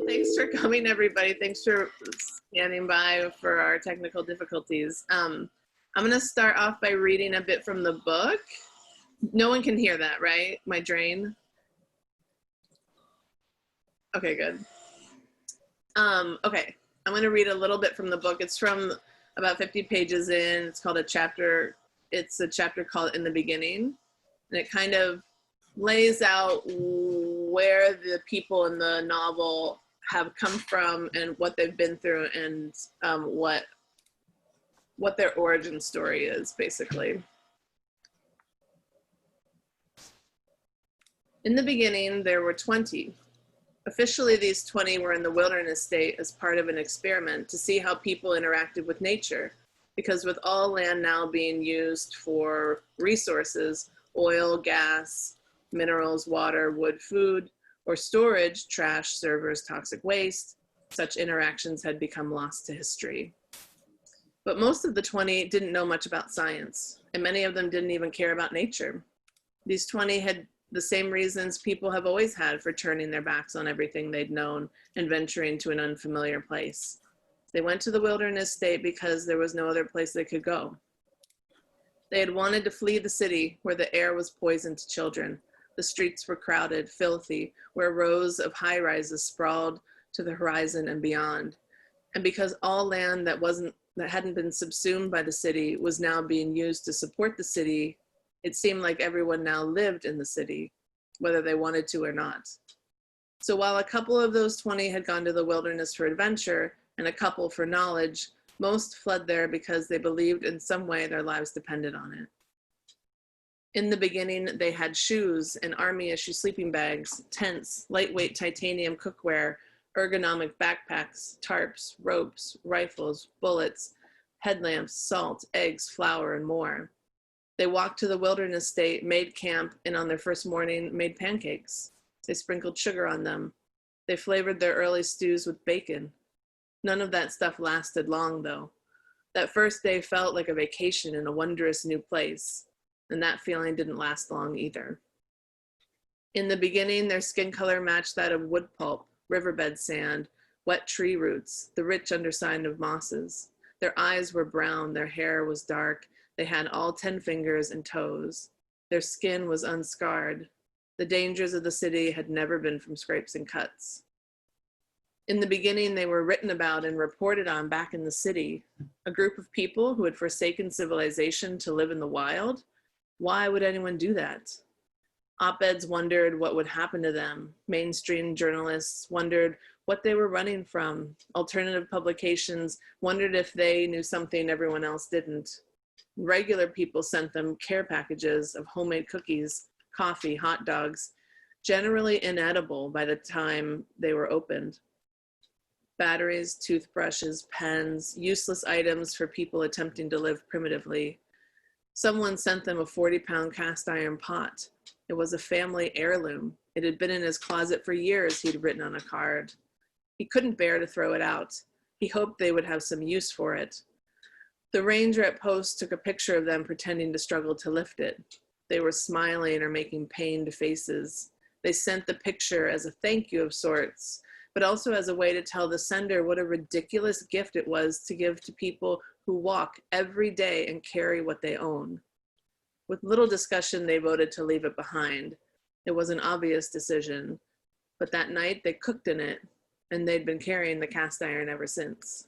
Well, thanks for coming, everybody. Thanks for standing by for our technical difficulties. I'm going to start off by reading a bit from the book. No one can hear that, right? My drain? Okay, good. Okay, I'm going to read a little bit from the book. It's from about 50 pages in. It's called a chapter. It's a chapter called In the Beginning. And it kind of lays out where the people in the novel have come from and what they've been through and what their origin story is, basically. In the beginning, there were 20. Officially, these 20 were in the wilderness state as part of an experiment to see how people interacted with nature. Because with all land now being used for resources, oil, gas, minerals, water, wood, food, or storage, trash, servers, toxic waste, such interactions had become lost to history. But most of the 20 didn't know much about science, and many of them didn't even care about nature. These 20 had the same reasons people have always had for turning their backs on everything they'd known and venturing to an unfamiliar place. They went to the wilderness state because there was no other place they could go. They had wanted to flee the city where the air was poison to children. The streets were crowded, filthy, where rows of high-rises sprawled to the horizon and beyond. And because all land that hadn't been subsumed by the city was now being used to support the city, it seemed like everyone now lived in the city, whether they wanted to or not. So while a couple of those 20 had gone to the wilderness for adventure and a couple for knowledge, most fled there because they believed in some way their lives depended on it. In the beginning, they had shoes and army-issue sleeping bags, tents, lightweight titanium cookware, ergonomic backpacks, tarps, ropes, rifles, bullets, headlamps, salt, eggs, flour, and more. They walked to the wilderness state, made camp, and on their first morning, made pancakes. They sprinkled sugar on them. They flavored their early stews with bacon. None of that stuff lasted long, though. That first day felt like a vacation in a wondrous new place, and that feeling didn't last long either. In the beginning, their skin color matched that of wood pulp, riverbed sand, wet tree roots, the rich underside of mosses. Their eyes were brown, their hair was dark, they had all 10 fingers and toes. Their skin was unscarred. The dangers of the city had never been from scrapes and cuts. In the beginning, they were written about and reported on back in the city, a group of people who had forsaken civilization to live in the wild. Why would anyone do that? Op-eds wondered what would happen to them. Mainstream journalists wondered what they were running from. Alternative publications wondered if they knew something everyone else didn't. Regular people sent them care packages of homemade cookies, coffee, hot dogs, generally inedible by the time they were opened. Batteries, toothbrushes, pens, useless items for people attempting to live primitively. Someone sent them a 40-pound cast iron pot. It was a family heirloom. It had been in his closet for years, he'd written on a card. He couldn't bear to throw it out. He hoped they would have some use for it. The ranger at post took a picture of them pretending to struggle to lift it. They were smiling or making pained faces. They sent the picture as a thank you of sorts, but also as a way to tell the sender what a ridiculous gift it was to give to people who walk every day and carry what they own. With little discussion, they voted to leave it behind. It was an obvious decision, but that night they cooked in it, and they'd been carrying the cast iron ever since.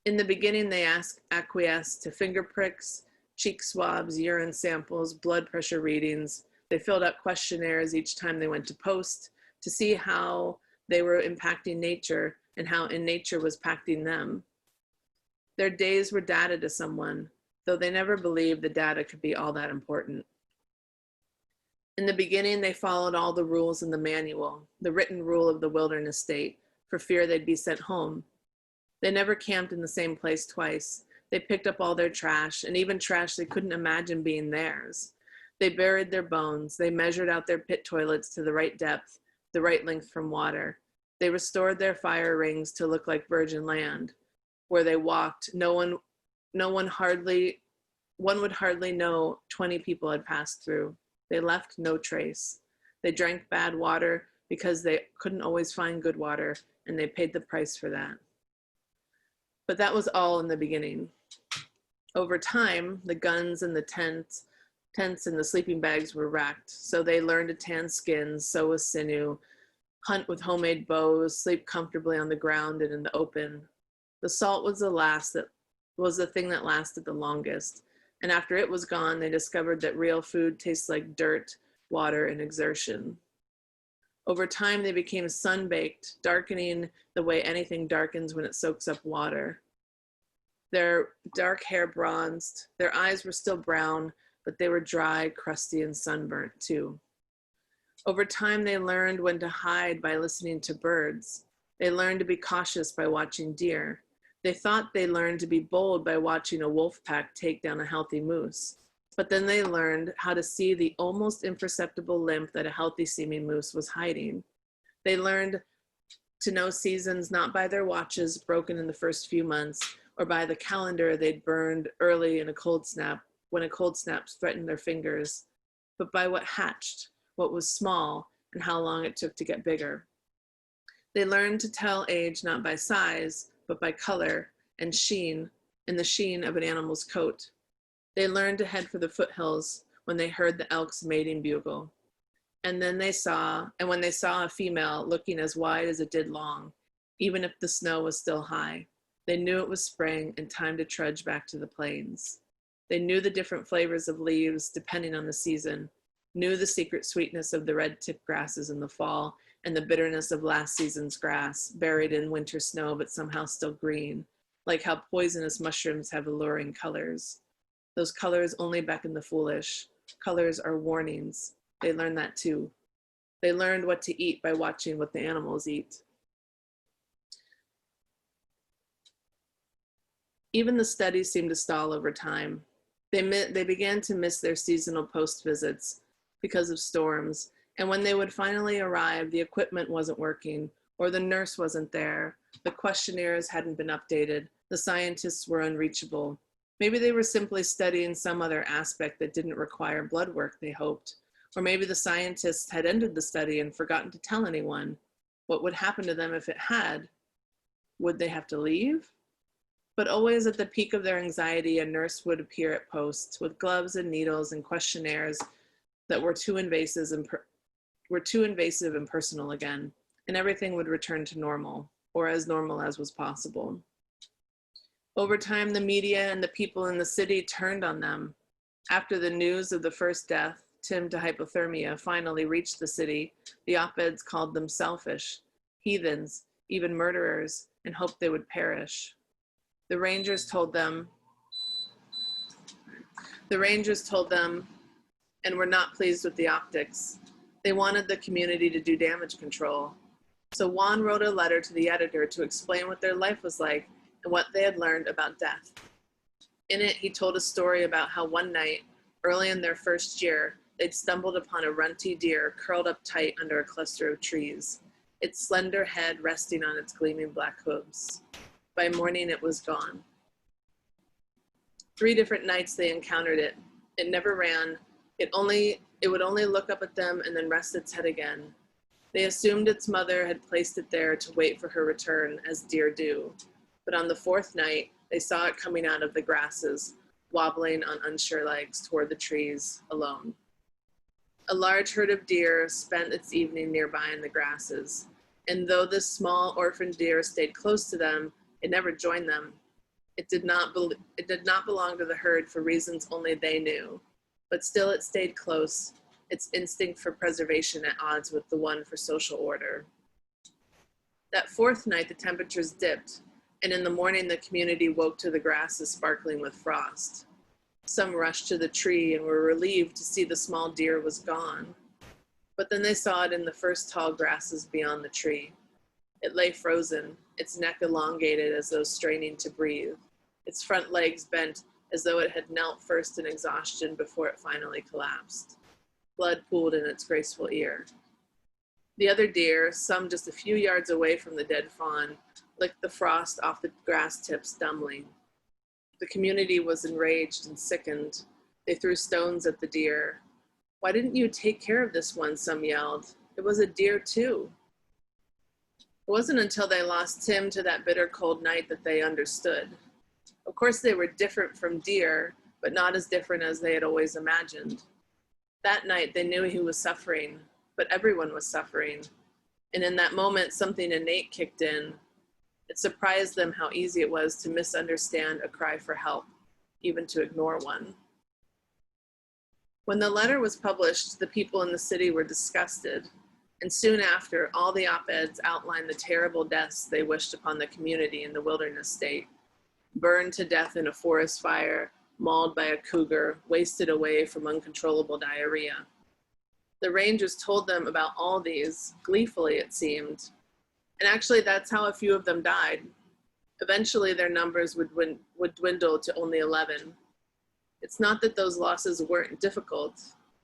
In the beginning, they acquiesced to finger pricks, cheek swabs, urine samples, blood pressure readings. They filled out questionnaires each time they went to post to see how they were impacting nature and how nature was impacting them. Their days were data to someone, though they never believed the data could be all that important. In the beginning, they followed all the rules in the manual, the written rule of the wilderness state, for fear they'd be sent home. They never camped in the same place twice. They picked up all their trash, and even trash they couldn't imagine being theirs. They buried their bones. They measured out their pit toilets to the right depth, the right length from water. They restored their fire rings to look like virgin land. Where they walked, one would hardly know 20 people had passed through. They left no trace. They drank bad water, because they couldn't always find good water, and they paid the price for that. But that was all in the beginning. Over time, the guns and the tents and the sleeping bags were wrecked, so they learned to tan skins, sew with sinew, hunt with homemade bows, sleep comfortably on the ground and in the open. The salt was the thing that lasted the longest, and after it was gone, they discovered that real food tastes like dirt, water, and exertion. Over time, they became sun-baked, darkening the way anything darkens when it soaks up water. Their dark hair bronzed, their eyes were still brown, but they were dry, crusty, and sunburnt too. Over time, they learned when to hide by listening to birds. They learned to be cautious by watching deer. They thought they learned to be bold by watching a wolf pack take down a healthy moose. But then they learned how to see the almost imperceptible limp that a healthy-seeming moose was hiding. They learned to know seasons not by their watches broken in the first few months, or by the calendar they'd burned early in a cold snap, when a cold snap threatened their fingers, but by what hatched, what was small, and how long it took to get bigger. They learned to tell age not by size, but by color and sheen, in the sheen of an animal's coat. They learned to head for the foothills when they heard the elk's mating bugle. And when they saw a female looking as wide as it did long, even if the snow was still high, they knew it was spring and time to trudge back to the plains. They knew the different flavors of leaves depending on the season, knew the secret sweetness of the red-tip grasses in the fall and the bitterness of last season's grass, buried in winter snow but somehow still green, like how poisonous mushrooms have alluring colors. Those colors only beckon the foolish. Colors are warnings. They learned that too. They learned what to eat by watching what the animals eat. Even the studies seemed to stall over time. They began to miss their seasonal post visits because of storms, and when they would finally arrive, the equipment wasn't working, or the nurse wasn't there, the questionnaires hadn't been updated, the scientists were unreachable. Maybe they were simply studying some other aspect that didn't require blood work, they hoped. Or maybe the scientists had ended the study and forgotten to tell anyone. What would happen to them if it had? Would they have to leave? But always at the peak of their anxiety, a nurse would appear at posts with gloves and needles and questionnaires that were too invasive and personal again, and everything would return to normal, or as normal as was possible. Over time, the media and the people in the city turned on them. After the news of the first death, Tim to hypothermia, finally reached the city, the op-eds called them selfish, heathens, even murderers, and hoped they would perish. The rangers told them, and were not pleased with the optics. They wanted the community to do damage control. So Juan wrote a letter to the editor to explain what their life was like and what they had learned about death. In it, he told a story about how one night, early in their first year, they'd stumbled upon a runty deer curled up tight under a cluster of trees, its slender head resting on its gleaming black hooves. By morning, it was gone. 3 different nights they encountered it. It never ran. It would only look up at them and then rest its head again. They assumed its mother had placed it there to wait for her return, as deer do. But on the 4th night, they saw it coming out of the grasses, wobbling on unsure legs toward the trees, alone. A large herd of deer spent its evening nearby in the grasses, and though this small orphan deer stayed close to them, it never joined them. It did not belong to the herd for reasons only they knew, but still it stayed close, its instinct for preservation at odds with the one for social order. That 4th night, the temperatures dipped, and in the morning, the community woke to the grasses sparkling with frost. Some rushed to the tree and were relieved to see the small deer was gone. But then they saw it in the first tall grasses beyond the tree. It lay frozen, its neck elongated as though straining to breathe, its front legs bent as though it had knelt first in exhaustion before it finally collapsed. Blood pooled in its graceful ear. The other deer, some just a few yards away from the dead fawn, licked the frost off the grass tips dumbly. The community was enraged and sickened. They threw stones at the deer. "Why didn't you take care of this one?" some yelled. It was a deer too. It wasn't until they lost Tim to that bitter cold night that they understood. Of course, they were different from deer, but not as different as they had always imagined. That night, they knew he was suffering, but everyone was suffering. And in that moment, something innate kicked in. It surprised them how easy it was to misunderstand a cry for help, even to ignore one. When the letter was published, the people in the city were disgusted, and soon after, all the op-eds outlined the terrible deaths they wished upon the community in the wilderness state. Burned to death in a forest fire, mauled by a cougar, wasted away from uncontrollable diarrhea. The rangers told them about all these, gleefully it seemed. And actually, that's how a few of them died. Eventually, their numbers would dwindle to only 11. It's not that those losses weren't difficult.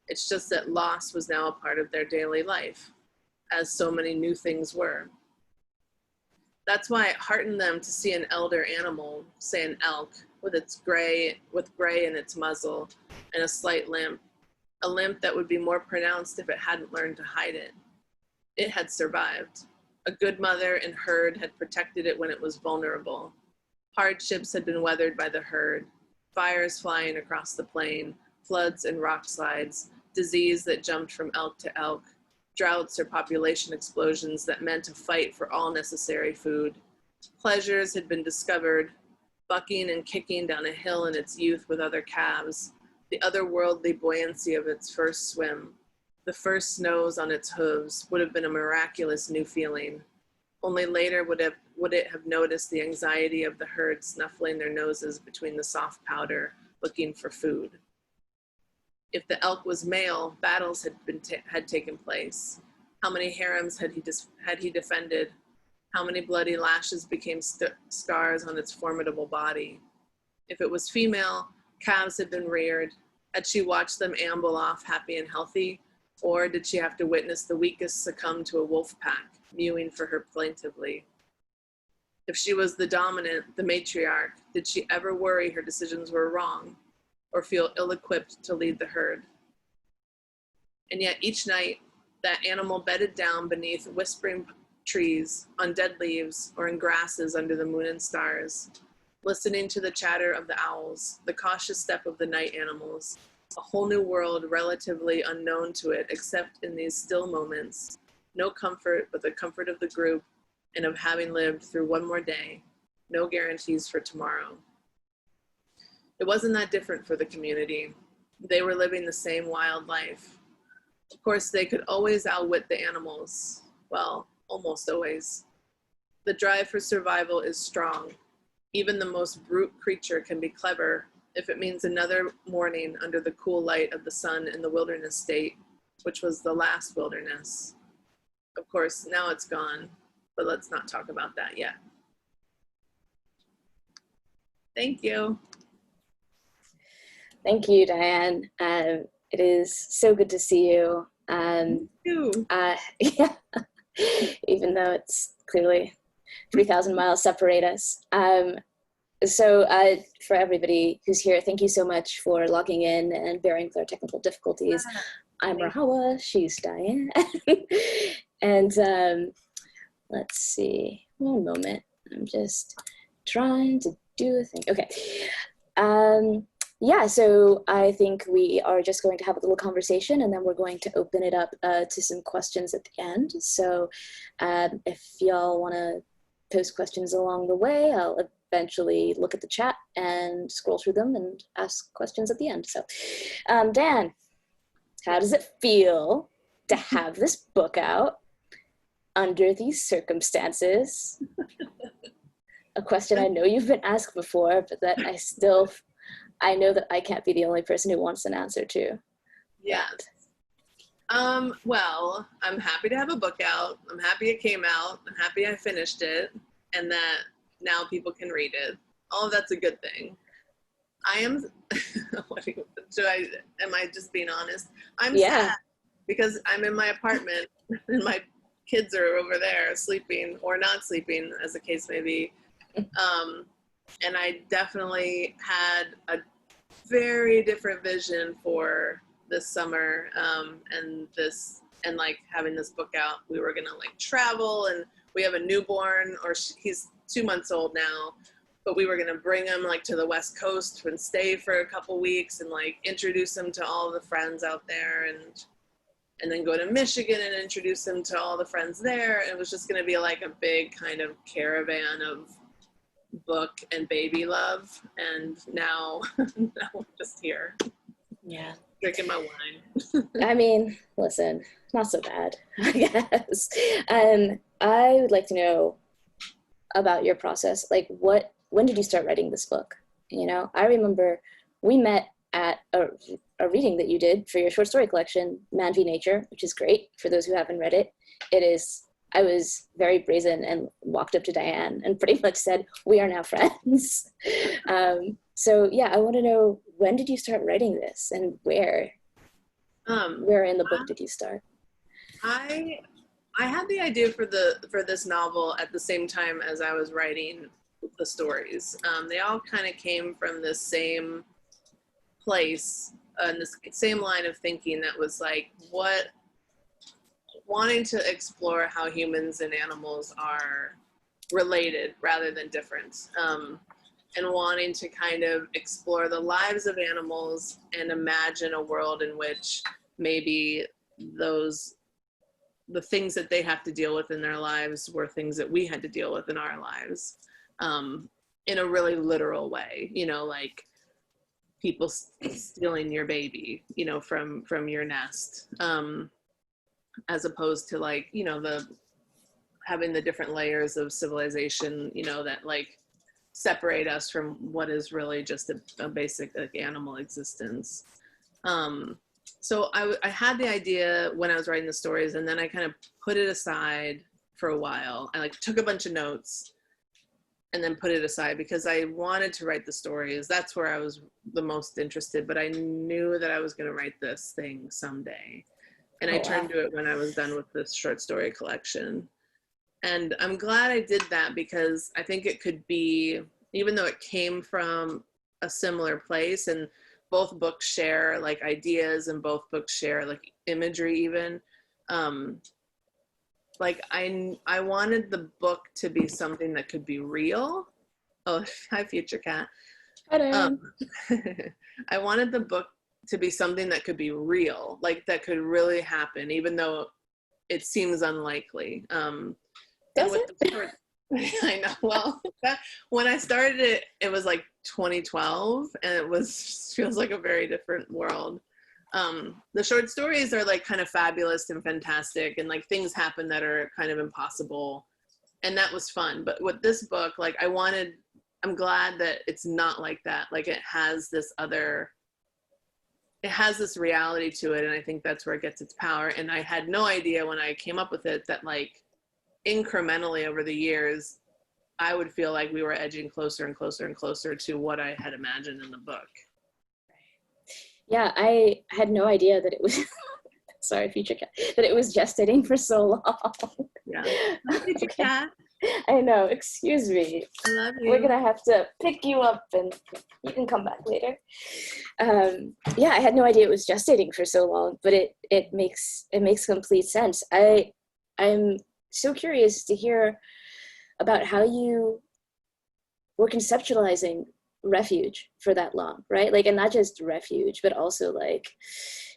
It's just that loss was now a part of their daily life, as so many new things were. That's why it heartened them to see an elder animal, say an elk, with gray in its muzzle and a slight limp, a limp that would be more pronounced if it hadn't learned to hide it. It had survived. A good mother and herd had protected it when it was vulnerable. Hardships had been weathered by the herd, fires flying across the plain, floods and rock slides, disease that jumped from elk to elk, droughts or population explosions that meant a fight for all necessary food. Pleasures had been discovered, bucking and kicking down a hill in its youth with other calves, the otherworldly buoyancy of its first swim, the first snows on its hooves would have been a miraculous new feeling. Only later would it have noticed the anxiety of the herd snuffling their noses between the soft powder, looking for food. If the elk was male, battles had taken place. How many harems had he defended? How many bloody lashes became scars on its formidable body? If it was female, calves had been reared. Had she watched them amble off happy and healthy? Or did she have to witness the weakest succumb to a wolf pack, mewing for her plaintively? If she was the dominant, the matriarch, did she ever worry her decisions were wrong or feel ill-equipped to lead the herd? And yet each night, that animal bedded down beneath whispering trees, on dead leaves, or in grasses under the moon and stars, listening to the chatter of the owls, the cautious step of the night animals, a whole new world relatively unknown to it except in these still moments, no comfort but the comfort of the group and of having lived through one more day, no guarantees for tomorrow. It wasn't that different for the community. They were living the same wild life. Of course, they could always outwit the animals. Well, almost always. The drive for survival is strong. Even the most brute creature can be clever if it means another morning under the cool light of the sun in the wilderness state, which was the last wilderness. Of course, now it's gone, but let's not talk about that yet. Thank you. Thank you, Diane. It is so good to see you. You too. Yeah, even though it's clearly 3,000 miles separate us. So for everybody who's here, thank you so much for logging in and bearing with our technical difficulties. I'm Rahawa, she's Diane. And let's see, one moment. I'm just trying to do a thing. Okay. Yeah, so I think we are just going to have a little conversation and then we're going to open it up to some questions at the end. So if y'all want to post questions along the way, I'll eventually look at the chat and scroll through them and ask questions at the end. So Dan, how does it feel to have this book out under these circumstances? A question I know you've been asked before, but that I know that I can't be the only person who wants an answer to. Yeah. Well, I'm happy to have a book out. I'm happy it came out. I'm happy I finished it and that now people can read it. All of that's a good thing. I am, am I just being honest? I'm sad because I'm in my apartment and my kids are over there sleeping or not sleeping, as the case may be. And I definitely had a very different vision for this summer and this and like having this book out, we were gonna like travel, and we have a newborn, or he's 2 months old now, but we were gonna bring him like to the West Coast and stay for a couple weeks and like introduce him to all the friends out there, and then go to Michigan and introduce him to all the friends there. It was just gonna be like a big kind of caravan of book and baby love, and now now we're just here. Yeah. Drinking my wine. I mean, listen, not so bad, I guess. I would like to know about your process. Like, when did you start writing this book? You know, I remember we met at a reading that you did for your short story collection, Man v. Nature, which is great for those who haven't read it. I was very brazen and walked up to Diane and pretty much said, we are now friends. So yeah, I want to know, when did you start writing this, and where in the book did you start? I had the idea for this novel at the same time as I was writing the stories. They all kind of came from this same place, and this same line of thinking that was like, wanting to explore how humans and animals are related rather than different, and wanting to kind of explore the lives of animals and imagine a world in which maybe the things that they have to deal with in their lives were things that we had to deal with in our lives, in a really literal way, you know, like people stealing your baby, you know, from your nest, as opposed to like, you know, having the different layers of civilization, you know, that like separate us from what is really just a basic like animal existence. So I had the idea when I was writing the stories, and then I kind of put it aside for a while. I like took a bunch of notes and then put it aside because I wanted to write the stories. That's where I was the most interested, but I knew that I was going to write this thing someday. And I turned to it when I was done with this short story collection. And I'm glad I did that, because I think it could be, even though it came from a similar place, and both books share like ideas, and both books share like imagery even, like I wanted the book to be something that could be real. Oh, hi, future cat. I wanted the book to be something that could be real, like that could really happen, even though it seems unlikely. Does it? I know. Well, when I started it, it was like 2012, and it feels like a very different world. The short stories are like kind of fabulous and fantastic, and like things happen that are kind of impossible, and that was fun. But with this book, like I'm glad that it's not like that. Like it has this reality to it, and I think that's where it gets its power. And I had no idea when I came up with it that like incrementally over the years, I would feel like we were edging closer and closer and closer to what I had imagined in the book. Yeah, I had no idea that it was, sorry, future cat, that it was gestating for so long. Yeah. Future cat. I know, excuse me. I love you. We're gonna have to pick you up and you can come back later. Yeah, I had no idea it was gestating for so long, but it makes complete sense. I'm so curious to hear about how you were conceptualizing refuge for that long, right? Like, and not just refuge, but also like,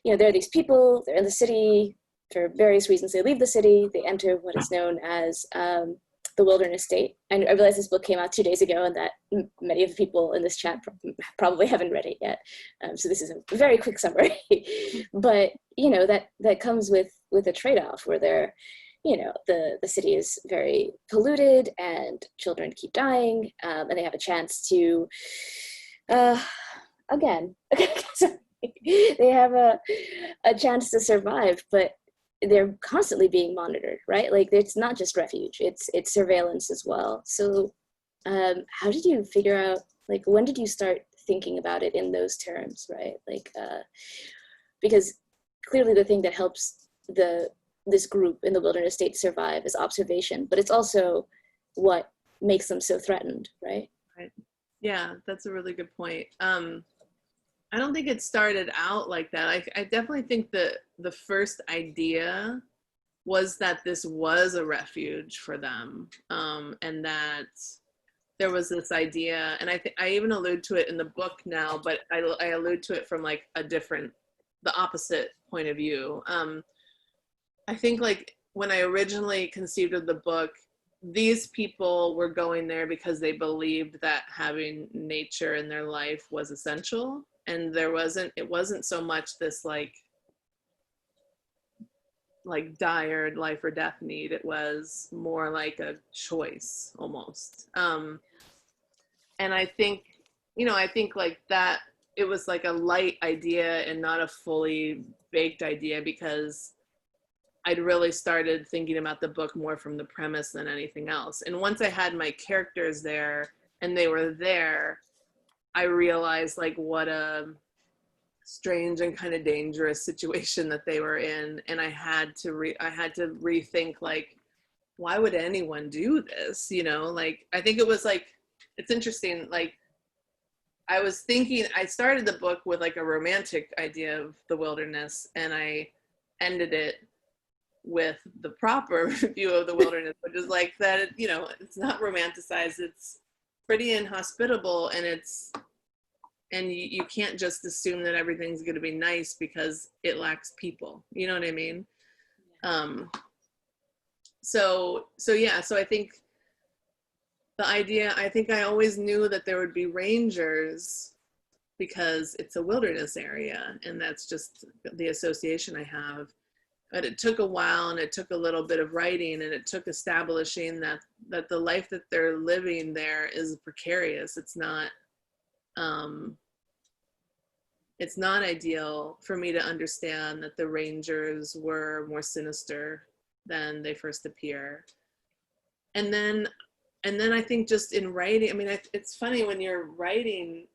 you know, there are these people, they're in the city for various reasons. They leave the city, they enter what is known as the wilderness state. And I realized this book came out 2 days ago, and that many of the people in this chat probably haven't read it yet. So this is a very quick summary, but you know, that comes with a trade-off where they're, you know, the city is very polluted and children keep dying, and they have a chance to, again, they have a chance to survive, but they're constantly being monitored, right? Like it's not just refuge, it's surveillance as well. So how did you figure out, like, when did you start thinking about it in those terms, right? Like, because clearly the thing that helps this group in the wilderness state survive is observation, but it's also what makes them so threatened, right? Right. Yeah, that's a really good point. I don't think it started out like that. I definitely think that the first idea was that this was a refuge for them, and that there was this idea, and I even allude to it in the book now, but I allude to it from like the opposite point of view. I think like when I originally conceived of the book, these people were going there because they believed that having nature in their life was essential, and it wasn't so much this like dire life or death need. It was more like a choice almost. And I think, I think like that it was like a light idea and not a fully baked idea, because I'd really started thinking about the book more from the premise than anything else. And once I had my characters there and they were there, I realized like what a strange and kind of dangerous situation that they were in. And I had to rethink like, why would anyone do this? Like, I think it was like, it's interesting. Like, I was thinking, I started the book with like a romantic idea of the wilderness, and I ended it with the proper view of the wilderness, which is like that, it's not romanticized, it's pretty inhospitable, and you can't just assume that everything's going to be nice because it lacks people. You know what I mean? So I think the idea, I think I always knew that there would be rangers because it's a wilderness area, and that's just the association I have. But it took a while, and it took a little bit of writing, and it took establishing that the life that they're living there is precarious. It's not ideal for me to understand that the rangers were more sinister than they first appear. And then I think just in writing, I mean, it's funny when you're writing,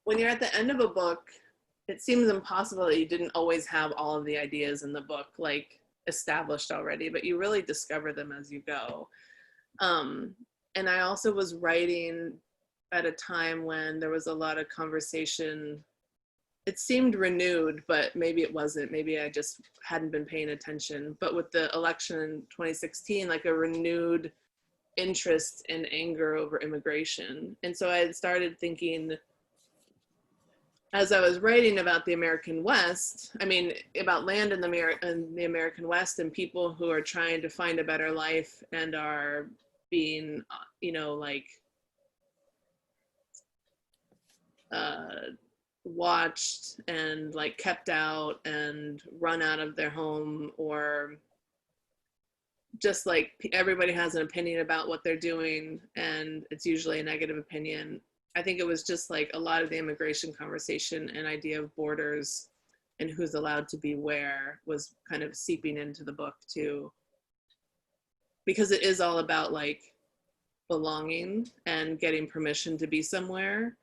when you're at the end of a book, it seems impossible that you didn't always have all of the ideas in the book like established already, but you really discover them as you go. And I also was writing at a time when there was a lot of conversation. It seemed renewed, but maybe it wasn't. Maybe I just hadn't been paying attention. But with the election in 2016, like a renewed interest and anger over immigration. And so I had started thinking, as I was writing about the American West, I mean, about land in the American West and people who are trying to find a better life and are being, watched and like kept out and run out of their home, or just like everybody has an opinion about what they're doing, and it's usually a negative opinion. I think it was just like a lot of the immigration conversation and idea of borders and who's allowed to be where was kind of seeping into the book too, because it is all about like belonging and getting permission to be somewhere,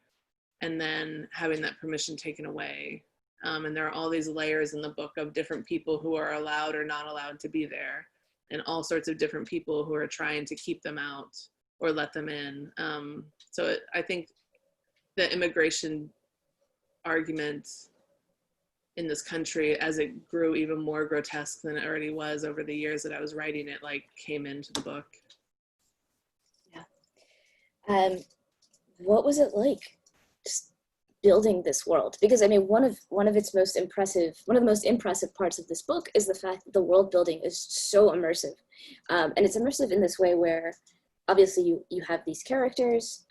and then having that permission taken away. And there are all these layers in the book of different people who are allowed or not allowed to be there, and all sorts of different people who are trying to keep them out or let them in. I think the immigration argument in this country, as it grew even more grotesque than it already was over the years that I was writing it, like came into the book. Yeah. What was it like just building this world? Because I mean, one of the most impressive parts of this book is the fact that the world building is so immersive, and it's immersive in this way where obviously you have these characters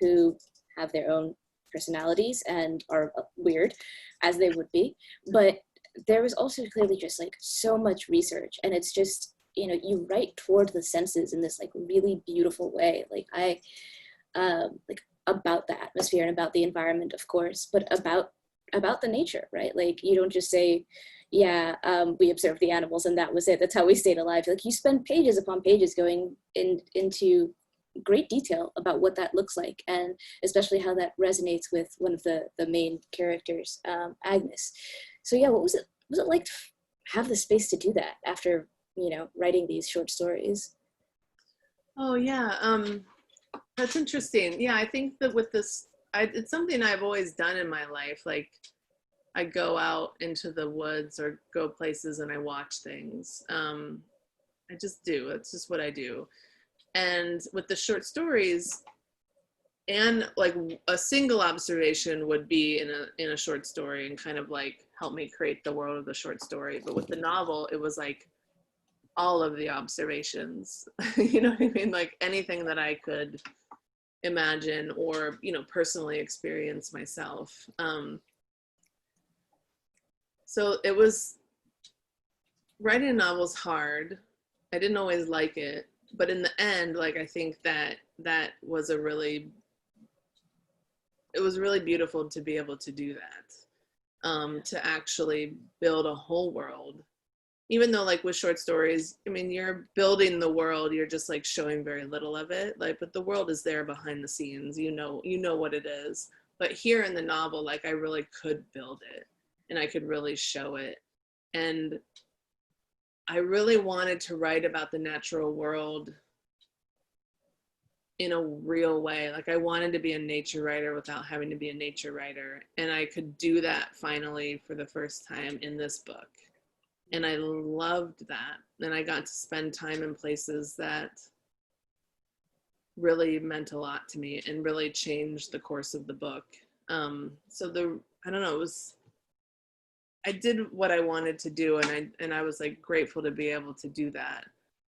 who have their own personalities and are weird, as they would be, but there was also clearly just like so much research, and it's just, you write toward the senses in this like really beautiful way. Like like about the atmosphere and about the environment, of course, but about the nature, right? Like you don't just say, we observed the animals and that was it. That's how we stayed alive. Like you spend pages upon pages going into great detail about what that looks like, and especially how that resonates with one of the main characters, Agnes. So yeah, what was it like to have the space to do that after writing these short stories? Oh yeah, that's interesting. Yeah, I think that with this it's something I've always done in my life. Like I go out into the woods or go places and I watch things. I just do. It's just what I do. And with the short stories, and like a single observation would be in a short story and kind of like help me create the world of the short story. But with the novel, it was like all of the observations. You know what I mean? Like anything that I could imagine or, you know, personally experience myself. So it was, writing a novel's hard. I didn't always like it, but in the end, like I think that was it was really beautiful to be able to do that, to actually build a whole world. Even though like with short stories, I mean, you're building the world, you're just like showing very little of it, like, but the world is there behind the scenes, you know what it is. But here in the novel, like I really could build it and I could really show it. And I really wanted to write about the natural world in a real way. Like I wanted to be a nature writer without having to be a nature writer. And I could do that finally for the first time in this book. And I loved that. And I got to spend time in places that really meant a lot to me and really changed the course of the book. So I don't know, it was, I did what I wanted to do, and I was like grateful to be able to do that,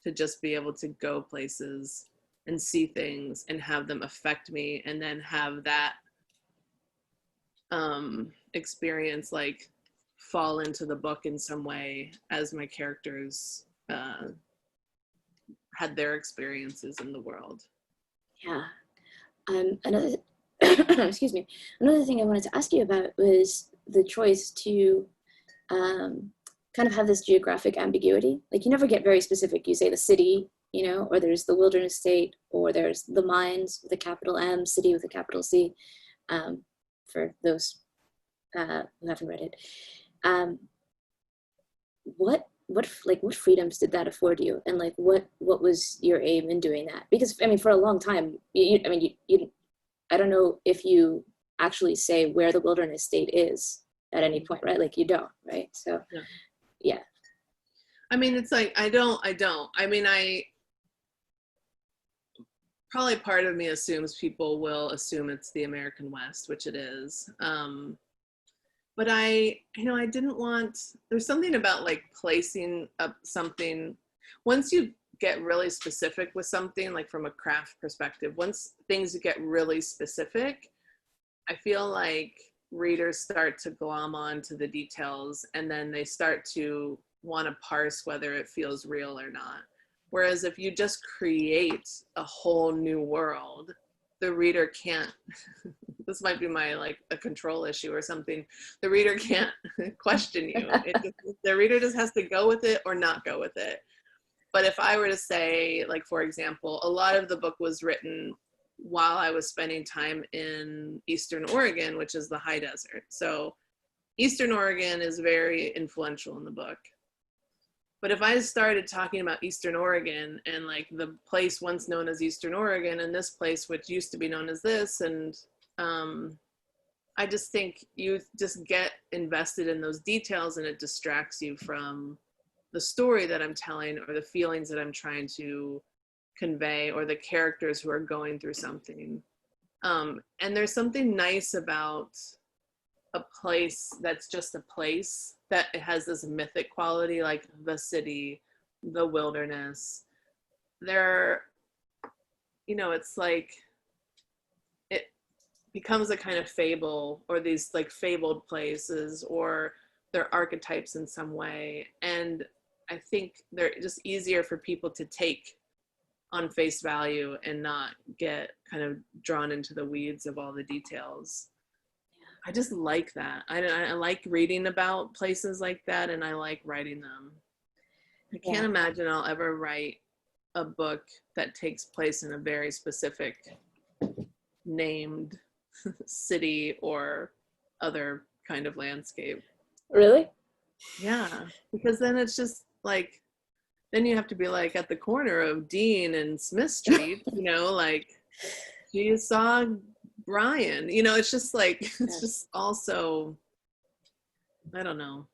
to just be able to go places and see things and have them affect me, and then have that experience like fall into the book in some way as my characters had their experiences in the world. Yeah. Another excuse me. Another thing I wanted to ask you about was the choice to kind of have this geographic ambiguity. Like you never get very specific. You say the city, you know, or there's the wilderness state, or there's the mines with a capital M, city with a capital C, for those who haven't read it. What freedoms did that afford you, and like what was your aim in doing that? Because I mean, for a long time, you I don't know if you actually say where the wilderness state is at any point, right? Like you don't, right? So yeah. I mean, it's like I don't. I mean, probably part of me assumes people will assume it's the American West, which it is. But I didn't want, there's something about like placing up something, once you get really specific with something, like from a craft perspective, once things get really specific, I feel like readers start to glom on to the details, and then they start to want to parse whether it feels real or not. Whereas if you just create a whole new world, the reader can't, this might be my like a control issue or something, the reader can't question you. The reader just has to go with it or not go with it. But if I were to say, like, for example, a lot of the book was written while I was spending time in Eastern Oregon, which is the high desert. So Eastern Oregon is very influential in the book. But if I started talking about Eastern Oregon and like the place once known as Eastern Oregon and this place which used to be known as this, and I just think you just get invested in those details and it distracts you from the story that I'm telling or the feelings that I'm trying to convey or the characters who are going through something. And there's something nice about a place that's just a place, that it has this mythic quality, like the city, the wilderness. There, it's like, it becomes a kind of fable, or these like fabled places, or they're archetypes in some way. And I think they're just easier for people to take on face value and not get kind of drawn into the weeds of all the details. I just like that. I like reading about places like that, and I like writing them. I can't imagine I'll ever write a book that takes place in a very specific named city or other kind of landscape. Really? Yeah, because then it's just like, then you have to be like at the corner of Dean and Smith Street, like you saw Brian, you know, it's just like, it's just also, I don't know.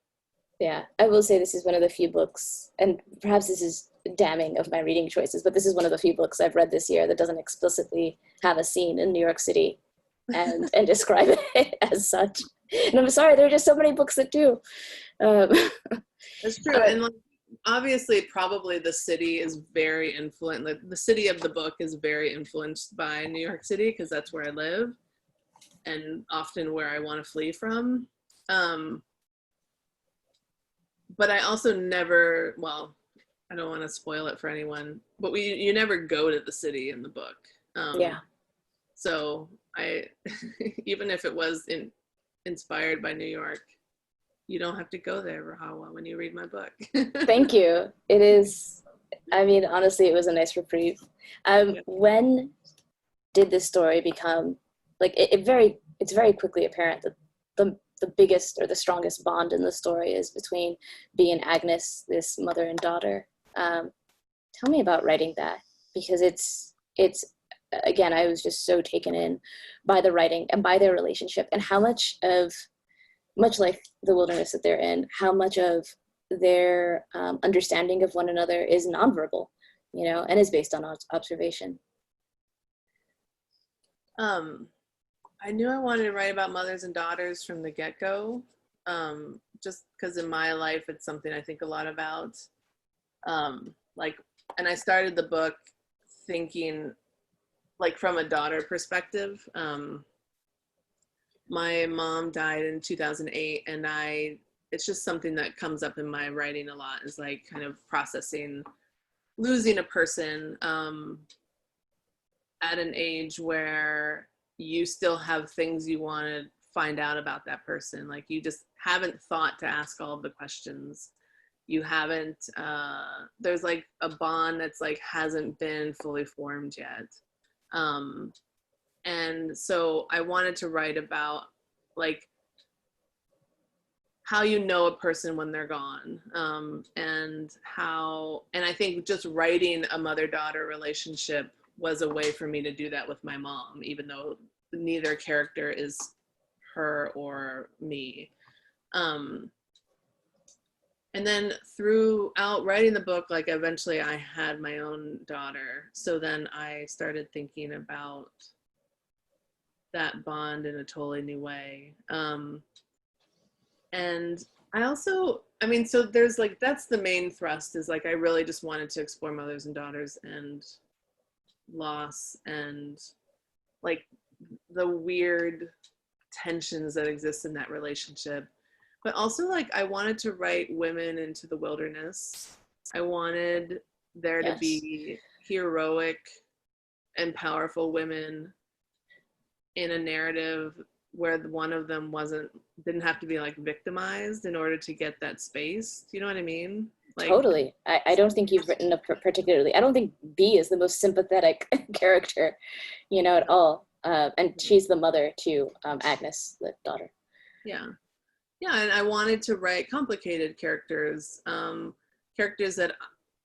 Yeah, I will say this is one of the few books, and perhaps this is damning of my reading choices, but this is one of the few books I've read this year that doesn't explicitly have a scene in New York City and describe it as such. And I'm sorry, there are just so many books that do. That's true. And like, obviously, probably the city is very influenced. Like, the city of the book is very influenced by New York City because that's where I live and often where I want to flee from. But I also never, well, I don't want to spoil it for anyone, but you never go to the city in the book. Yeah. So I, even if it was inspired by New York, you don't have to go there, Rahawa, when you read my book. Thank you. It is, I mean, honestly, it was a nice reprieve. When did this story become, like, it's very quickly apparent that the biggest or the strongest bond in the story is between Bea and Agnes, this mother and daughter. Tell me about writing that, because it's again, I was just so taken in by the writing and by their relationship, and how much like the wilderness that they're in, how much of their understanding of one another is nonverbal, you know, and is based on observation. I knew I wanted to write about mothers and daughters from the get-go, just because in my life it's something I think a lot about. Like, and I started the book thinking like from a daughter perspective. My mom died in 2008, and it's just something that comes up in my writing a lot, is like kind of processing losing a person at an age where you still have things you want to find out about that person. Like, you just haven't thought to ask all of the questions. You haven't, there's like a bond that's like hasn't been fully formed yet. And so I wanted to write about like how you know a person when they're gone, and I think just writing a mother-daughter relationship was a way for me to do that with my mom, even though neither character is her or me. And then throughout writing the book, like eventually I had my own daughter. So then I started thinking about that bond in a totally new way. And I also, I mean, so there's like, that's the main thrust, is like, I really just wanted to explore mothers and daughters and loss and like the weird tensions that exist in that relationship. But also, like, I wanted to write women into the wilderness. I wanted there to be heroic and powerful women in a narrative where one of them didn't have to be like victimized in order to get that space. Do you know what I mean? Like, totally. I don't think you've written particularly, I don't think Bea is the most sympathetic character, you know, at all. And she's the mother to Agnes, the daughter. Yeah. Yeah, and I wanted to write complicated characters, characters that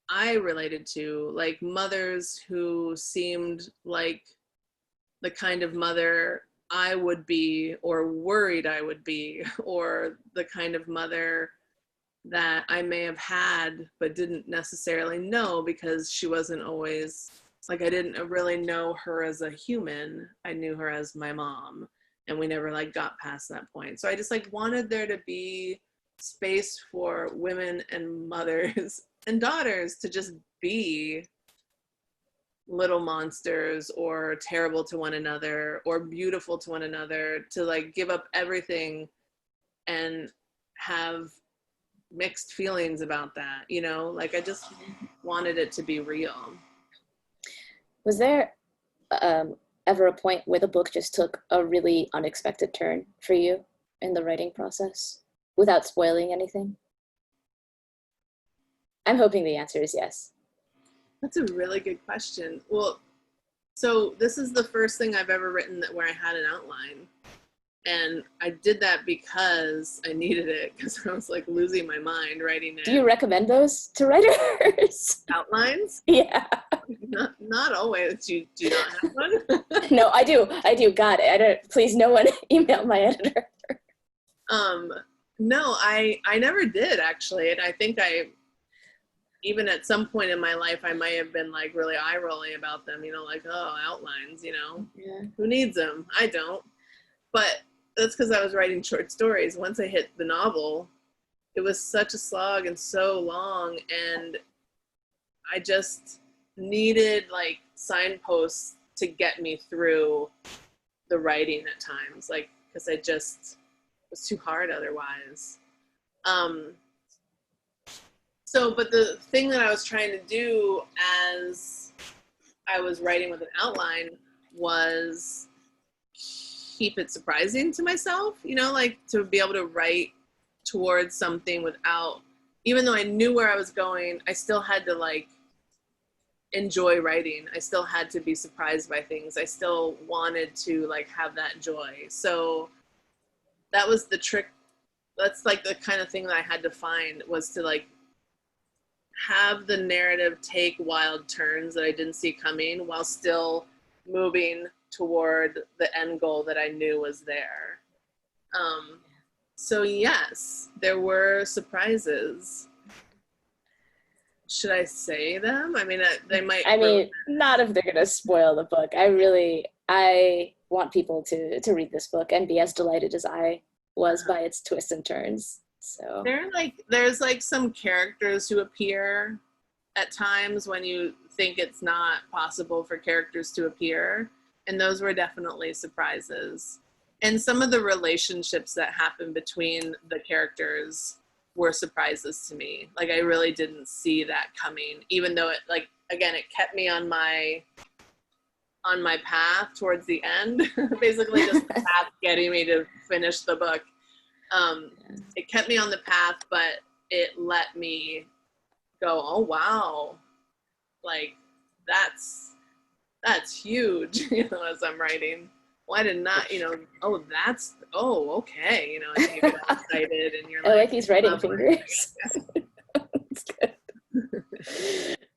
I related to, like mothers who seemed like the kind of mother I would be or worried I would be, or the kind of mother that I may have had but didn't necessarily know, because she wasn't always, like, I didn't really know her as a human. I knew her as my mom, and we never like got past that point. So I just like wanted there to be space for women and mothers and daughters to just be little monsters or terrible to one another or beautiful to one another, to like give up everything and have mixed feelings about that, you know? Like, I just wanted it to be real. Was there ever a point where the book just took a really unexpected turn for you in the writing process, without spoiling anything? I'm hoping the answer is yes. That's a really good question. Well, so this is the first thing I've ever written where I had an outline. And I did that because I needed it, because I was like losing my mind writing it. Do you recommend those to writers? Outlines? Yeah. Not always. You do not have one? No, I do. Got it. Please, no one email my editor. No, I never did actually. And I think even at some point in my life, I might have been like really eye rolling about them, like, oh, outlines, Yeah. who needs them? I don't. But that's because I was writing short stories. Once I hit the novel, it was such a slog and so long. And I just needed like signposts to get me through the writing at times, like, because I just was too hard otherwise. But the thing that I was trying to do as I was writing with an outline was keep it surprising to myself, like to be able to write towards something without, even though I knew where I was going, I still had to like enjoy writing. I still had to be surprised by things. I still wanted to like have that joy. So that was the trick. That's like the kind of thing that I had to find, was to like have the narrative take wild turns that I didn't see coming while still moving toward the end goal that I knew was there. So yes, there were surprises. Should I say them? I mean, they might. I mean, not if they're gonna spoil the book. I want people to read this book and be as delighted as I was by its twists and turns. So there's like some characters who appear at times when you think it's not possible for characters to appear, and those were definitely surprises. And some of the relationships that happen between the characters were surprises to me. Like, I really didn't see that coming, even though it, like, again, it kept me on my path towards the end. Basically just the path getting me to finish the book. It kept me on the path, but it let me go, oh wow, like that's huge, as I'm writing. Well, I did not, okay, and you get excited and you're like, I like these writing fingers. It's good.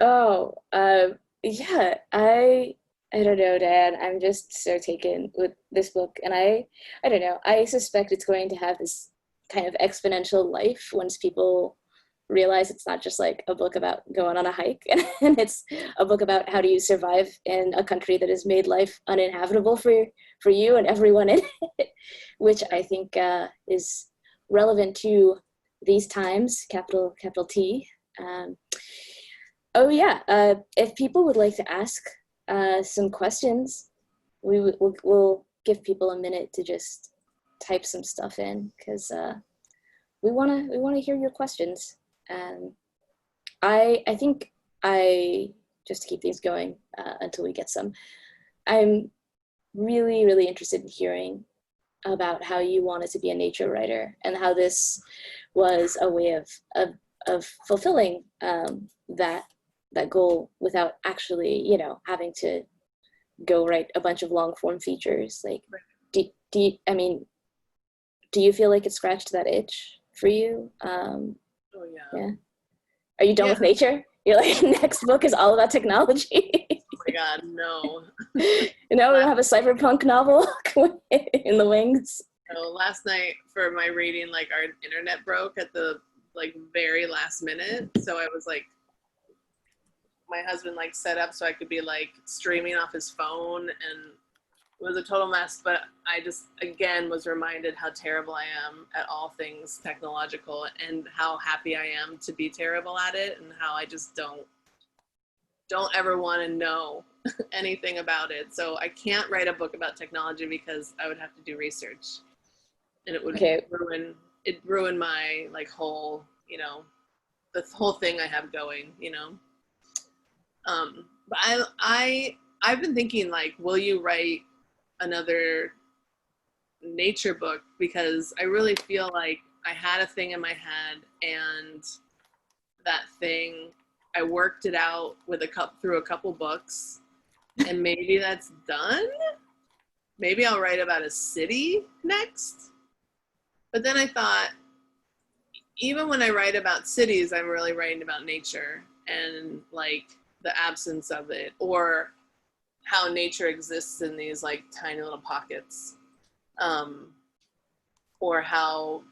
Oh, yeah, I don't know, Dan. I'm just so taken with this book, and I don't know. I suspect it's going to have this kind of exponential life once people realize it's not just like a book about going on a hike, and it's a book about how do you survive in a country that has made life uninhabitable for you and everyone in it, which I think is relevant to these times, capital T. If people would like to ask some questions, we'll give people a minute to just type some stuff in, because we want to hear your questions. I think just to keep things going until we get some, I'm really, really interested in hearing about how you wanted to be a nature writer and how this was a way of fulfilling that goal without actually, having to go write a bunch of long form features. Like, do you feel like it scratched that itch for you? Oh yeah. Are you done with nature? You're like, next book is all about technology. Oh my God, no. We don't have a cyberpunk novel in the wings. So last night for my reading, like, our internet broke at the like very last minute. So I was like, my husband like set up so I could be like streaming off his phone, and it was a total mess. But I just again was reminded how terrible I am at all things technological, and how happy I am to be terrible at it, and how I just don't ever want to know anything about it. So I can't write a book about technology because I would have to do research, and it would ruin my like whole, the whole thing I have going, But I've been thinking, like, will you write another nature book? Because I really feel like I had a thing in my head, and that thing, I worked it out with through a couple books, and maybe that's done. Maybe I'll write about a city next. But then I thought, even when I write about cities, I'm really writing about nature, and like the absence of it, or how nature exists in these like tiny little pockets, or how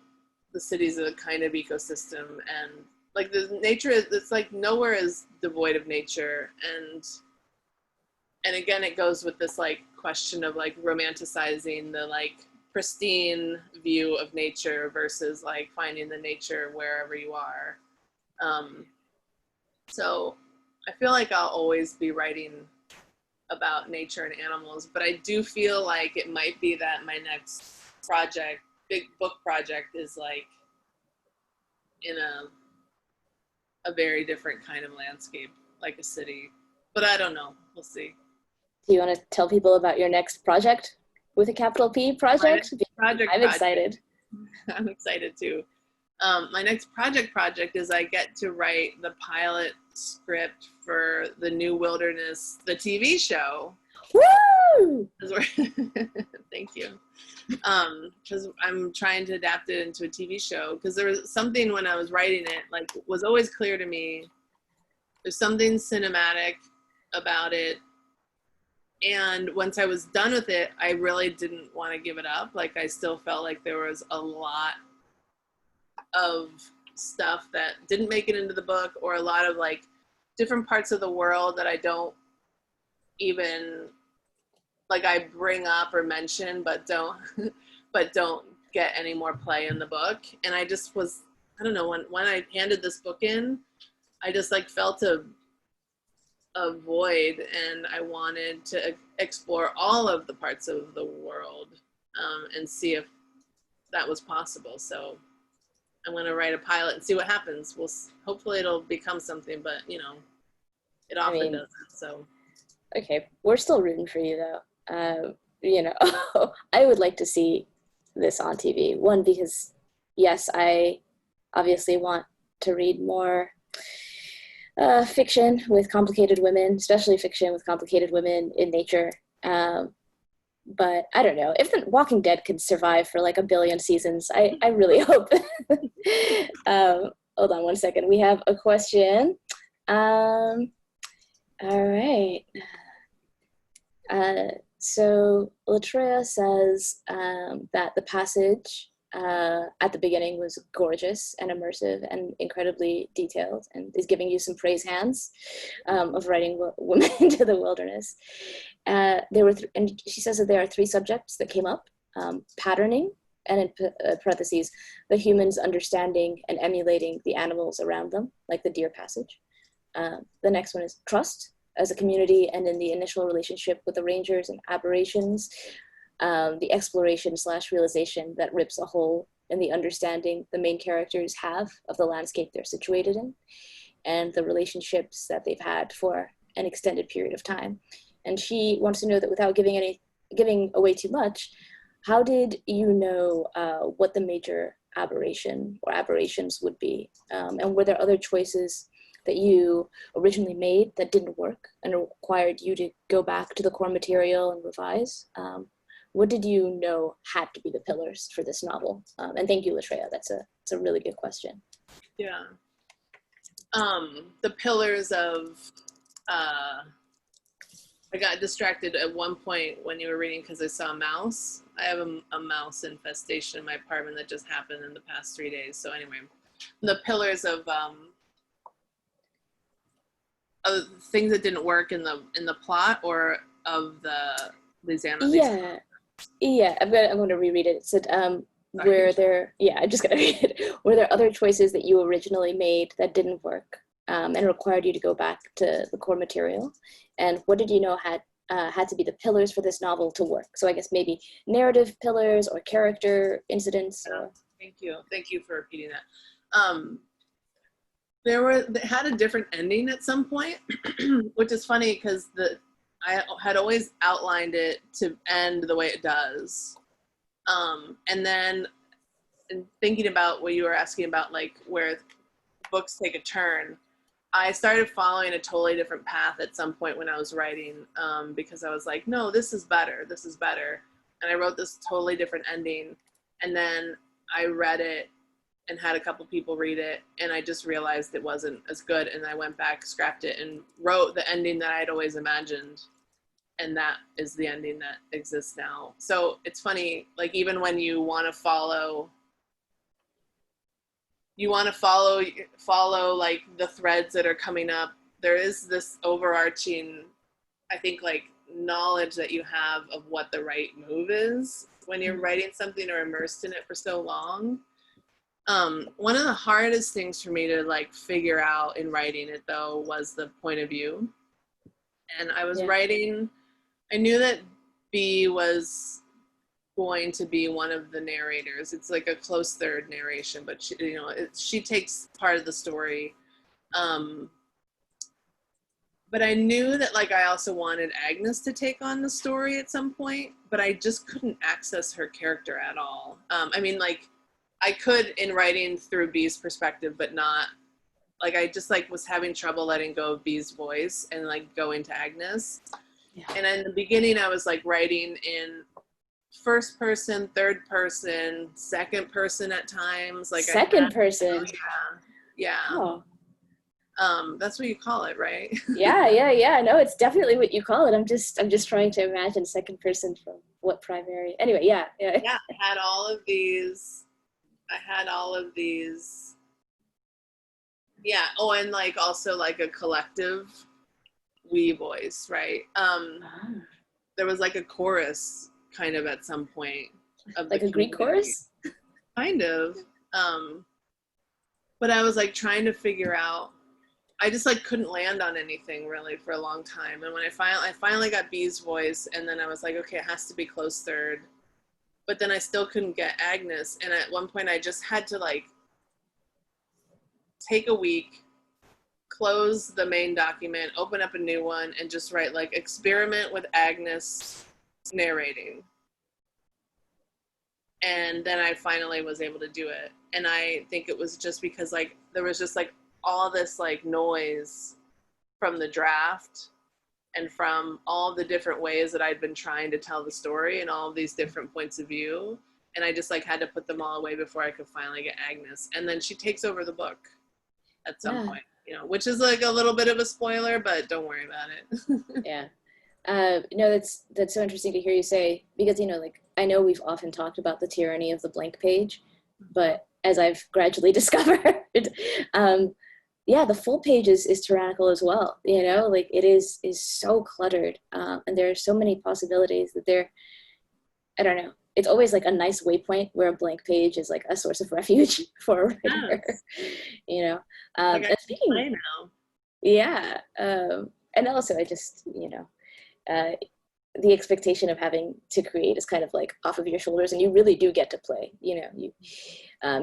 the city's a kind of ecosystem, and like the nature is, it's like nowhere is devoid of nature. And again, it goes with this like question of like romanticizing the like pristine view of nature versus like finding the nature wherever you are. So I feel like I'll always be writing about nature and animals, but I do feel like it might be that my next project, big book project, is like in a very different kind of landscape, like a city. But I don't know. We'll see. Do you want to tell people about your next project with a capital P project? I'm excited. I'm excited too. My next project is I get to write the pilot script for the New Wilderness, the TV show. Woo! Thank you. Because I'm trying to adapt it into a TV show, because there was something when I was writing it, like, was always clear to me. There's something cinematic about it. And once I was done with it, I really didn't want to give it up. Like, I still felt like there was a lot of stuff that didn't make it into the book, or a lot of like different parts of the world that I don't even, like, I bring up or mention, but don't get any more play in the book. And I just was, I don't know, when I handed this book in, I just like felt a void, and I wanted to explore all of the parts of the world, and see if that was possible. So I'm going to write a pilot and see what happens. Hopefully it'll become something, but you know, it often doesn't. So okay, we're still rooting for you though. You know, I would like to see this on TV. One, because yes, I obviously want to read more fiction with complicated women, especially fiction with complicated women in nature. But I don't know, if The Walking Dead could survive for like 1 billion seasons, I really hope. Hold on one second. We have a question. All right. So Latreia says that the passage at the beginning was gorgeous and immersive and incredibly detailed, and is giving you some praise hands of writing women into the wilderness. There were, and she says that there are 3 subjects that came up: patterning, and in parentheses, the humans understanding and emulating the animals around them, like the deer passage. The next one is trust as a community, and in the initial relationship with the rangers and aberrations, the exploration/realization that rips a hole in the understanding the main characters have of the landscape they're situated in, and the relationships that they've had for an extended period of time. And she wants to know that without giving away too much, how did you know what the major aberration or aberrations would be? And were there other choices that you originally made that didn't work and required you to go back to the core material and revise? What did you know had to be the pillars for this novel? And thank you, Latreia. That's a really good question. Yeah. The pillars of, I got distracted at one point when you were reading because I saw a mouse. I have a mouse infestation in my apartment that just happened in the past 3 days. So anyway, the pillars of things that didn't work in the plot, or of these animals. Yeah. I'm going to reread it. It said, I'm just going to read it. Were there other choices that you originally made that didn't work and required you to go back to the core material? And what did you know had to be the pillars for this novel to work? So I guess maybe narrative pillars or character incidents. Thank you for repeating that. They had a different ending at some point, which is funny because I had always outlined it to end the way it does. And then in thinking about what you were asking about, like where books take a turn, I started following a totally different path at some point when I was writing, because I was like, no, this is better. And I wrote this totally different ending. And then I read it and had a couple people read it, and I just realized it wasn't as good, and I went back, scrapped it, and wrote the ending that I'd always imagined, and that is the ending that exists now. So it's funny, like even when you want to follow like the threads that are coming up, there is this overarching, I think, like knowledge that you have of what the right move is when you're writing something or immersed in it for so long. One of the hardest things for me to like figure out in writing it though was the point of view. And I was writing, I knew that B was going to be one of the narrators. It's like a close third narration, but she, you know, she takes part of the story. But I knew that like I also wanted Agnes to take on the story at some point, but I just couldn't access her character at all. I mean, like I could in writing through B's perspective, but not like, I just like was having trouble letting go of B's voice and like go into Agnes. Yeah. And in the beginning I was like writing in first person, third person, second person at times. Like second person. Yeah. Oh. That's what you call it, right? Yeah. No, it's definitely what you call it. I'm just trying to imagine second person from what primary. Anyway, yeah. I had all of these. Yeah. Oh, and like also like a collective we voice, right? There was like a chorus kind of at some point of like a Greek chorus? Kind of. But I was like trying to figure out, I just like couldn't land on anything really for a long time. And when I finally got B's voice, and then I was like, okay, it has to be close third. But then I still couldn't get Agnes. And at one point I just had to like take a week, close the main document, open up a new one, and just write like experiment with Agnes narrating. And then I finally was able to do it. And I think it was just because like there was just like all this like noise from the draft and from all the different ways that I'd been trying to tell the story and all of these different points of view. And I just like had to put them all away before I could finally get Agnes. And then she takes over the book at some point, you know, which is like a little bit of a spoiler, but don't worry about it. Yeah. No, that's so interesting to hear you say, because, you know, like I know we've often talked about the tyranny of the blank page, but as I've gradually discovered, the full page is tyrannical as well. You know, like it is so cluttered, and there are so many possibilities that I don't know. It's always like a nice waypoint where a blank page is like a source of refuge for a writer. Yes. You know, like I speaking now. Yeah, and also I just, you know, the expectation of having to create is kind of like off of your shoulders, and you really do get to play. You know, you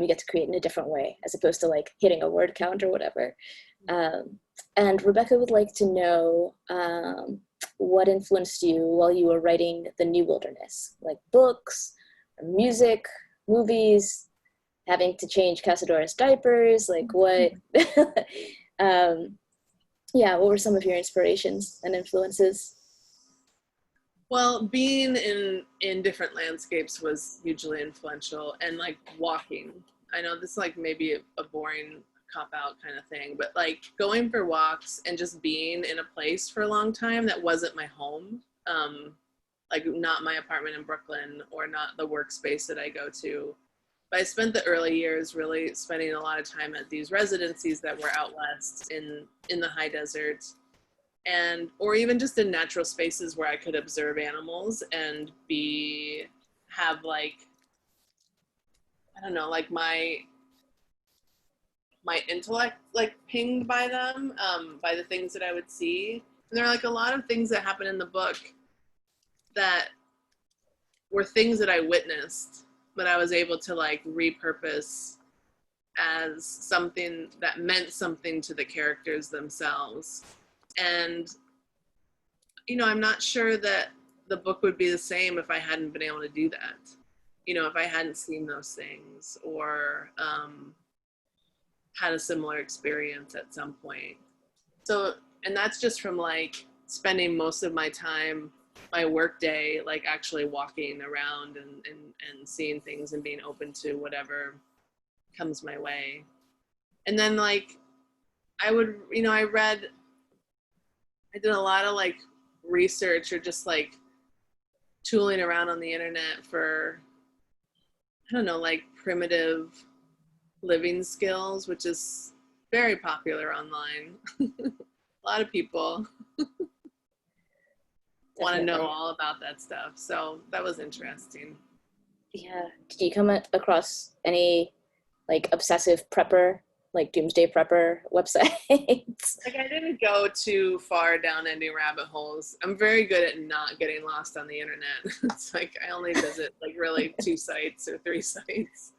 get to create in a different way as opposed to like hitting a word count or whatever. And Rebecca would like to know what influenced you while you were writing The New Wilderness, like books, music, movies, having to change Casidora's diapers, like what? What were some of your inspirations and influences? Well, being in different landscapes was hugely influential, and like walking. I know this is like maybe a boring cop-out kind of thing, but like going for walks and just being in a place for a long time that wasn't my home, like not my apartment in Brooklyn or not the workspace that I go to. But I spent the early years really spending a lot of time at these residencies that were out west in the high desert, and or even just in natural spaces where I could observe animals and have like, I don't know, like my intellect like pinged by them, by the things that I would see. And there are like a lot of things that happen in the book that were things that I witnessed, but I was able to like repurpose as something that meant something to the characters themselves. And, you know, I'm not sure that the book would be the same if I hadn't been able to do that. You know, if I hadn't seen those things or had a similar experience at some point. So, and that's just from like spending most of my time, my work day, like actually walking around and seeing things and being open to whatever comes my way. And then like I would, I did a lot of like research or just like tooling around on the internet for, I don't know, like primitive living skills, which is very popular online. A lot of people want to know all about that stuff. So that was interesting. Yeah. Did you come across any like obsessive prepper, like doomsday prepper websites? Like I didn't go too far down any rabbit holes. I'm very good at not getting lost on the internet. It's like I only visit like really 2 sites or 3 sites.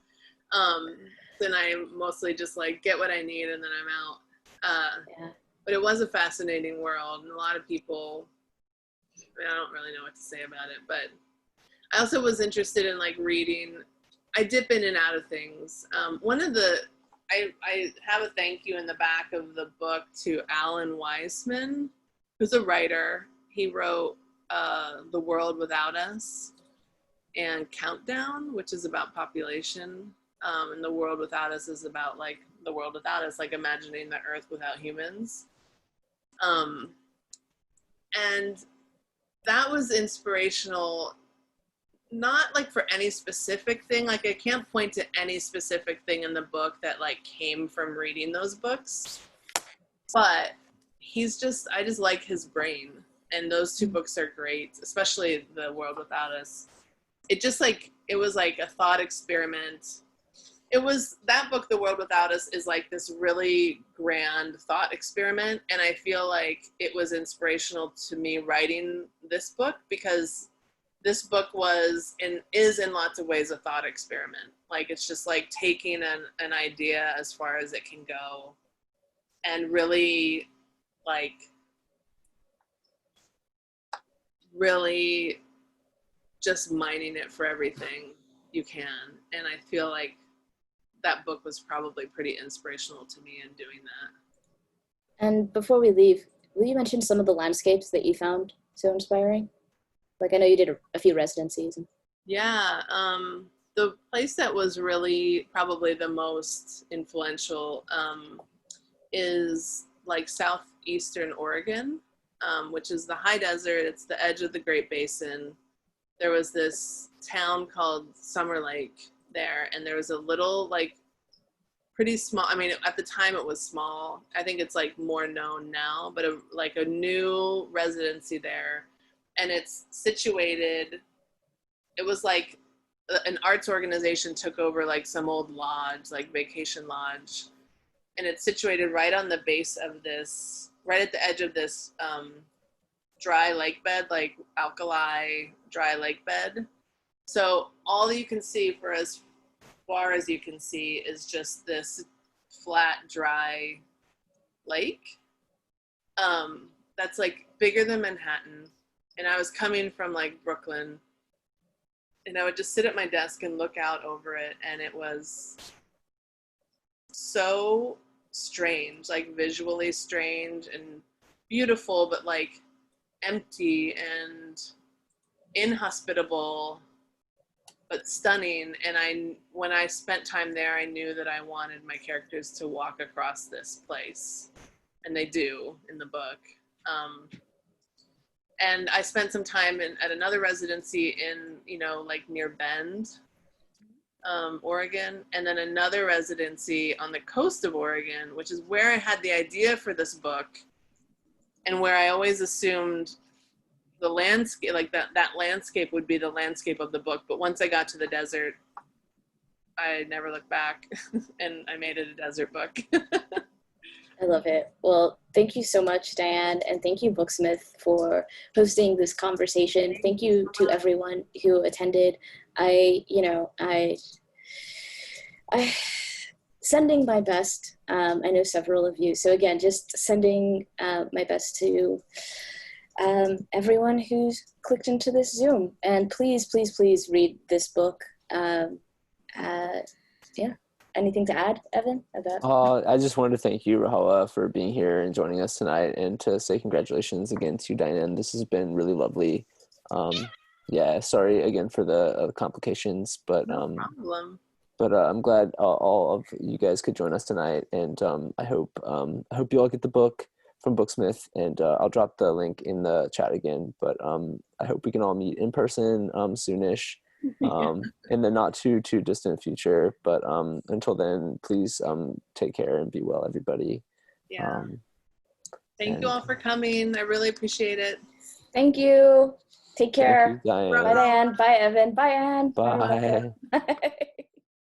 Then I mostly just like get what I need and then I'm out. Yeah. But it was a fascinating world and a lot of people, I don't really know what to say about it, but I also was interested in like reading. I dip in and out of things. I have a thank you in the back of the book to Alan Weisman, who's a writer. He wrote The World Without Us and Countdown, which is about population. And The World Without Us is about like the world without us, like imagining the earth without humans. And that was inspirational, not like for any specific thing. Like I can't point to any specific thing in the book that like came from reading those books, but I just like his brain, and those 2 books are great, especially The World Without Us. It just like, it was like a thought experiment. It was, that book, The World Without Us, is like this really grand thought experiment, and I feel like it was inspirational to me writing this book, because this book is in lots of ways a thought experiment. Like it's just like taking an idea as far as it can go and really just mining it for everything you can. And I feel like that book was probably pretty inspirational to me in doing that. And before we leave, will you mention some of the landscapes that you found so inspiring? Like I know you did a few residencies. Yeah, the place that was really probably the most influential is like southeastern Oregon, which is the high desert. It's the edge of the Great Basin. There was this town called Summer Lake there, and there was a little like pretty small, I mean at the time it was small, I think it's like more known now, but like a new residency there. And it's situated, it was like an arts organization took over like some old lodge, like vacation lodge. And it's situated right on the base of this, right at the edge of this dry lake bed, like alkali dry lake bed. So all you can see for as far as you can see is just this flat, dry lake. That's like bigger than Manhattan. And I was coming from like Brooklyn, and I would just sit at my desk and look out over it, and it was so strange, like visually strange and beautiful, but like empty and inhospitable, but stunning. And when I spent time there, I knew that I wanted my characters to walk across this place, and they do in the book. And I spent some time at another residency in, like near Bend, Oregon, and then another residency on the coast of Oregon, which is where I had the idea for this book, and where I always assumed the landscape, like that landscape would be the landscape of the book. But once I got to the desert, I never looked back, and I made it a desert book. I love it. Well, thank you so much, Diane, and thank you, Booksmith, for hosting this conversation. Thank you to everyone who attended. I sending my best. I know several of you. So again, just sending my best to everyone who's clicked into this Zoom. And please, please, please read this book. Yeah. Anything to add, Evan, about? I just wanted to thank you, Rahawa, for being here and joining us tonight, and to say congratulations again to Diane. This has been really lovely. Yeah, sorry again for the complications, but No problem. But I'm glad all of you guys could join us tonight, and I hope you all get the book from Booksmith, and I'll drop the link in the chat again. But I hope we can all meet in person soonish, in the not too distant future. But until then, please take care and be well, everybody. Yeah. Thank you all for coming. I really appreciate it. Thank you. Take care. Thank you, Diane. Bye, Diane. Bye, Evan. Bye, Anne. Bye. Bye.